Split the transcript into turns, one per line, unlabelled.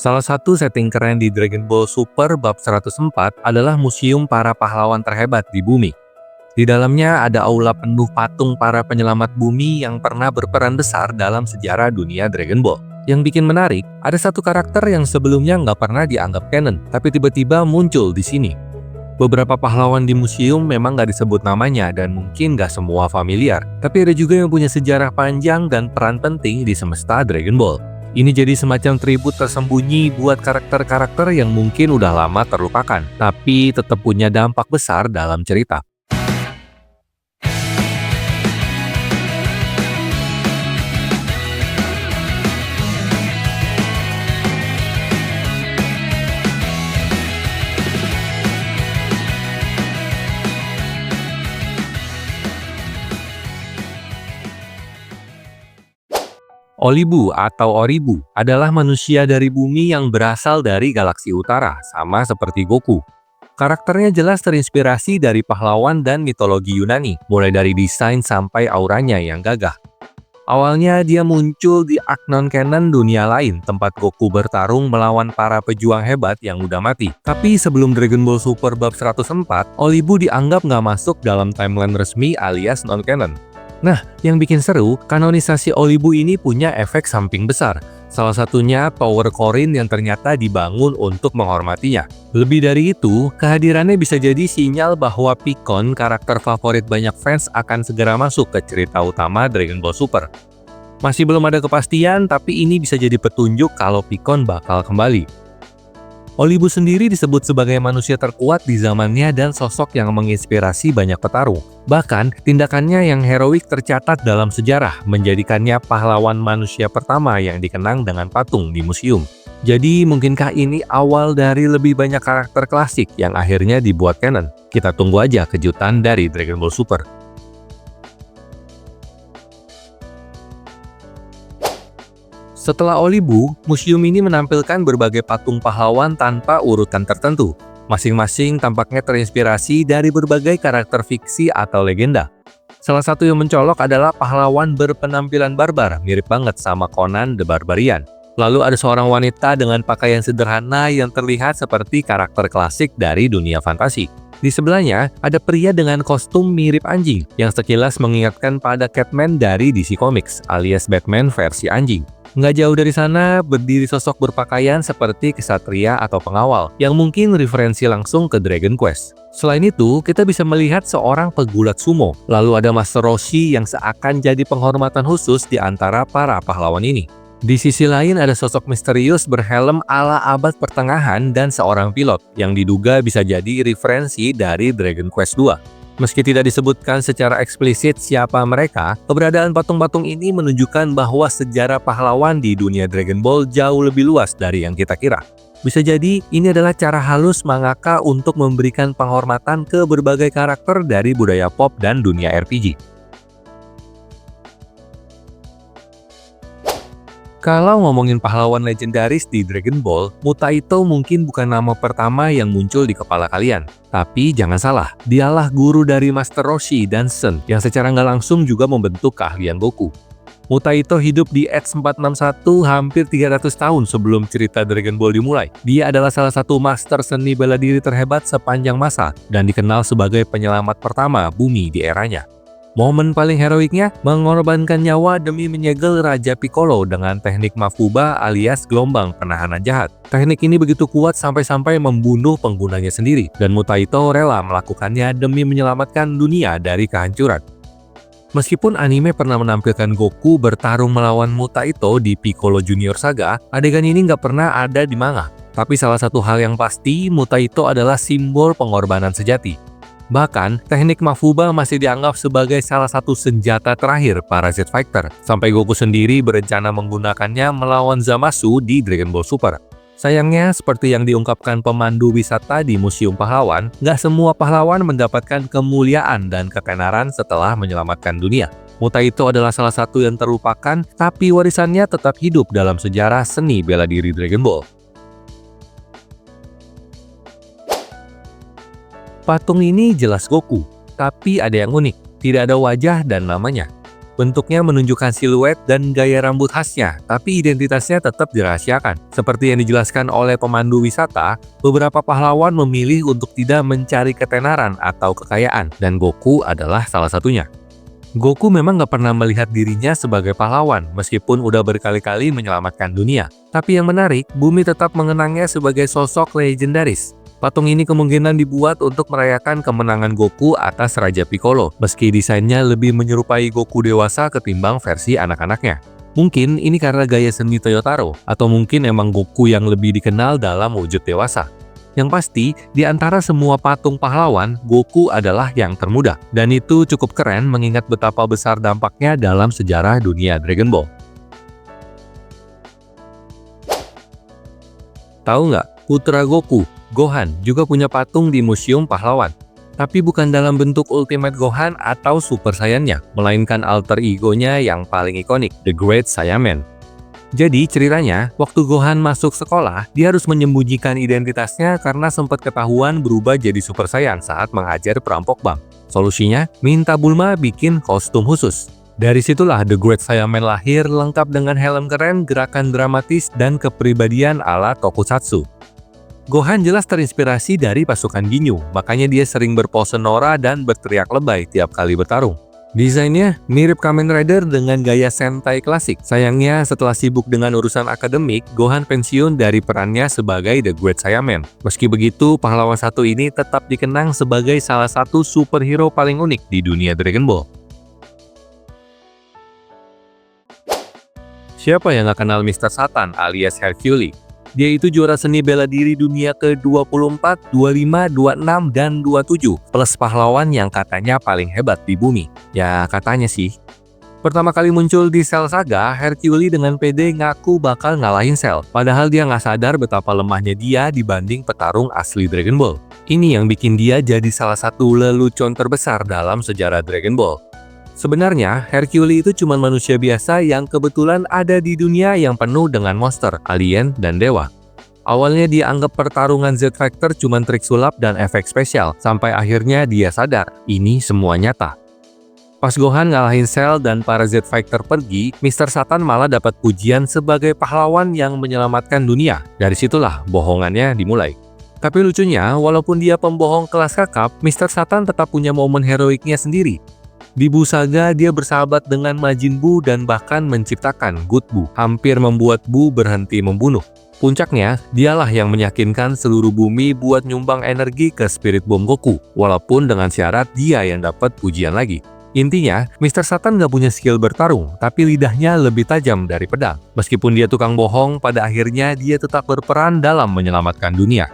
Salah satu setting keren di Dragon Ball Super bab 104 adalah museum para pahlawan terhebat di bumi. Di dalamnya ada aula penuh patung para penyelamat bumi yang pernah berperan besar dalam sejarah dunia Dragon Ball. Yang bikin menarik, ada satu karakter yang sebelumnya nggak pernah dianggap canon, tapi tiba-tiba muncul di sini. Beberapa pahlawan di museum memang nggak disebut namanya dan mungkin nggak semua familiar, tapi ada juga yang punya sejarah panjang dan peran penting di semesta Dragon Ball. Ini jadi semacam tribut tersembunyi buat karakter-karakter yang mungkin udah lama terlupakan, tapi tetap punya dampak besar dalam cerita. Olibu atau Oribu adalah manusia dari bumi yang berasal dari galaksi utara, sama seperti Goku. Karakternya jelas terinspirasi dari pahlawan dan mitologi Yunani, mulai dari desain sampai auranya yang gagah. Awalnya dia muncul di Agnon Canon dunia lain, tempat Goku bertarung melawan para pejuang hebat yang udah mati. Tapi sebelum Dragon Ball Super bab 104, Olibu dianggap nggak masuk dalam timeline resmi alias non-canon. Nah, yang bikin seru, kanonisasi Olibu ini punya efek samping besar. Salah satunya Power Korin yang ternyata dibangun untuk menghormatinya. Lebih dari itu, kehadirannya bisa jadi sinyal bahwa Pikkon, karakter favorit banyak fans, akan segera masuk ke cerita utama Dragon Ball Super. Masih belum ada kepastian, tapi ini bisa jadi petunjuk kalau Pikkon bakal kembali. Olibu sendiri disebut sebagai manusia terkuat di zamannya dan sosok yang menginspirasi banyak petarung. Bahkan, tindakannya yang heroik tercatat dalam sejarah, menjadikannya pahlawan manusia pertama yang dikenang dengan patung di museum. Jadi, mungkinkah ini awal dari lebih banyak karakter klasik yang akhirnya dibuat canon? Kita tunggu aja kejutan dari Dragon Ball Super. Setelah Olibu, museum ini menampilkan berbagai patung pahlawan tanpa urutan tertentu. Masing-masing tampaknya terinspirasi dari berbagai karakter fiksi atau legenda. Salah satu yang mencolok adalah pahlawan berpenampilan barbar, mirip banget sama Conan the Barbarian. Lalu ada seorang wanita dengan pakaian sederhana yang terlihat seperti karakter klasik dari dunia fantasi. Di sebelahnya, ada pria dengan kostum mirip anjing, yang sekilas mengingatkan pada Catman dari DC Comics, alias Batman versi anjing. Nggak jauh dari sana, berdiri sosok berpakaian seperti kesatria atau pengawal, yang mungkin referensi langsung ke Dragon Quest. Selain itu, kita bisa melihat seorang pegulat sumo, lalu ada Master Roshi yang seakan jadi penghormatan khusus di antara para pahlawan ini. Di sisi lain ada sosok misterius berhelm ala abad pertengahan dan seorang pilot, yang diduga bisa jadi referensi dari Dragon Quest 2. Meski tidak disebutkan secara eksplisit siapa mereka, keberadaan patung-patung ini menunjukkan bahwa sejarah pahlawan di dunia Dragon Ball jauh lebih luas dari yang kita kira. Bisa jadi, ini adalah cara halus mangaka untuk memberikan penghormatan ke berbagai karakter dari budaya pop dan dunia RPG. Kalau ngomongin pahlawan legendaris di Dragon Ball, Mutaito mungkin bukan nama pertama yang muncul di kepala kalian. Tapi jangan salah, dialah guru dari Master Roshi dan Sen, yang secara nggak langsung juga membentuk keahlian Goku. Mutaito hidup di Age 461 hampir 300 tahun sebelum cerita Dragon Ball dimulai. Dia adalah salah satu master seni bela diri terhebat sepanjang masa, dan dikenal sebagai penyelamat pertama bumi di eranya. Momen paling heroiknya mengorbankan nyawa demi menyegel Raja Piccolo dengan teknik Mafuba alias gelombang penahanan jahat. Teknik ini begitu kuat sampai-sampai membunuh penggunanya sendiri, dan Mutaito rela melakukannya demi menyelamatkan dunia dari kehancuran. Meskipun anime pernah menampilkan Goku bertarung melawan Mutaito di Piccolo Junior Saga, adegan ini nggak pernah ada di manga. Tapi salah satu hal yang pasti, Mutaito adalah simbol pengorbanan sejati. Bahkan, teknik Mafuba masih dianggap sebagai salah satu senjata terakhir para Z-Fighter, sampai Goku sendiri berencana menggunakannya melawan Zamasu di Dragon Ball Super. Sayangnya, seperti yang diungkapkan pemandu wisata di Museum Pahlawan, nggak semua pahlawan mendapatkan kemuliaan dan ketenaran setelah menyelamatkan dunia. Mutaito adalah salah satu yang terlupakan, tapi warisannya tetap hidup dalam sejarah seni bela diri Dragon Ball. Patung ini jelas Goku, tapi ada yang unik, tidak ada wajah dan namanya. Bentuknya menunjukkan siluet dan gaya rambut khasnya, tapi identitasnya tetap dirahasiakan. Seperti yang dijelaskan oleh pemandu wisata, beberapa pahlawan memilih untuk tidak mencari ketenaran atau kekayaan, dan Goku adalah salah satunya. Goku memang nggak pernah melihat dirinya sebagai pahlawan, meskipun udah berkali-kali menyelamatkan dunia. Tapi yang menarik, bumi tetap mengenangnya sebagai sosok legendaris. Patung ini kemungkinan dibuat untuk merayakan kemenangan Goku atas Raja Piccolo, meski desainnya lebih menyerupai Goku dewasa ketimbang versi anak-anaknya. Mungkin ini karena gaya seni Toyotaro, atau mungkin emang Goku yang lebih dikenal dalam wujud dewasa. Yang pasti, di antara semua patung pahlawan, Goku adalah yang termuda. Dan itu cukup keren mengingat betapa besar dampaknya dalam sejarah dunia Dragon Ball. Tahu nggak, putra Goku, Gohan, juga punya patung di Museum Pahlawan. Tapi bukan dalam bentuk Ultimate Gohan atau Super Saiyan-nya, melainkan alter ego-nya yang paling ikonik, The Great Saiyaman. Jadi ceritanya, waktu Gohan masuk sekolah, dia harus menyembunyikan identitasnya karena sempat ketahuan berubah jadi Super Saiyan saat menghajar perampok bank. Solusinya, minta Bulma bikin kostum khusus. Dari situlah The Great Saiyaman lahir lengkap dengan helm keren, gerakan dramatis, dan kepribadian ala tokusatsu. Gohan jelas terinspirasi dari pasukan Ginyu, makanya dia sering berpose norak dan berteriak lebay tiap kali bertarung. Desainnya mirip Kamen Rider dengan gaya Sentai klasik. Sayangnya, setelah sibuk dengan urusan akademik, Gohan pensiun dari perannya sebagai The Great Saiyaman. Meski begitu, pahlawan satu ini tetap dikenang sebagai salah satu superhero paling unik di dunia Dragon Ball. Siapa yang gak kenal Mr. Satan alias Hercules? Dia itu juara seni bela diri dunia ke-24, 25, 26, dan 27, plus pahlawan yang katanya paling hebat di bumi. Ya, katanya sih. Pertama kali muncul di Cell Saga, Hercules dengan pede ngaku bakal ngalahin Cell, padahal dia nggak sadar betapa lemahnya dia dibanding petarung asli Dragon Ball. Ini yang bikin dia jadi salah satu lelucon terbesar dalam sejarah Dragon Ball. Sebenarnya, Hercules itu cuma manusia biasa yang kebetulan ada di dunia yang penuh dengan monster, alien, dan dewa. Awalnya dia anggap pertarungan Z-Factor cuma trik sulap dan efek spesial, sampai akhirnya dia sadar, ini semua nyata. Pas Gohan ngalahin Cell dan para Z-Factor pergi, Mr. Satan malah dapat pujian sebagai pahlawan yang menyelamatkan dunia. Dari situlah bohongannya dimulai. Tapi lucunya, walaupun dia pembohong kelas kakap, Mr. Satan tetap punya momen heroiknya sendiri. Di Buu Saga, dia bersahabat dengan Majin Buu dan bahkan menciptakan Good Buu, hampir membuat Buu berhenti membunuh. Puncaknya, dialah yang meyakinkan seluruh bumi buat nyumbang energi ke Spirit Bomb Goku, walaupun dengan syarat dia yang dapat pujian lagi. Intinya, Mr. Satan nggak punya skill bertarung, tapi lidahnya lebih tajam dari pedang. Meskipun dia tukang bohong, pada akhirnya dia tetap berperan dalam menyelamatkan dunia.